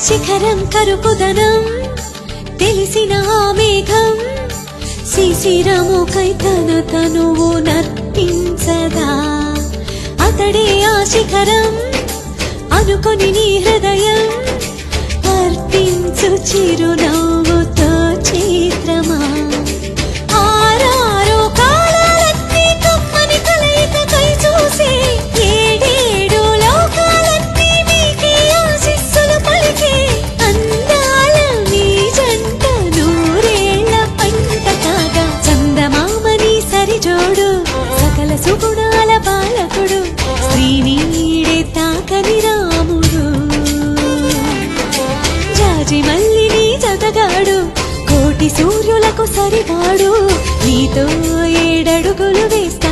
శిఖరం కరుకుదనం తెలిసిన ఆ మేఘం శిశిరముకై తన తనువు నర్పించదా అతడే ఆ శిఖరం అనుకొని నీ హృదయం అర్పించు చిరునవ్వుతో చిత్రమా ఆరారో కాలాలన్నీ కమ్మని కలయికకై చూసే ఏడేడు లోకాలన్నీ మీకే ఆశీస్సులు పలికే అందాల నీ జంట నూరేళ్ల పంట కాగా చందమామని సరిజోడు సకల సుగుణాల బాలకుడు శ్రీనీడే తాకని రాముడు జాజి మల్లిని జతగాడు కోటి సూర్యులకు సరివాడు నీతో ఏడడుగులు వేస్తా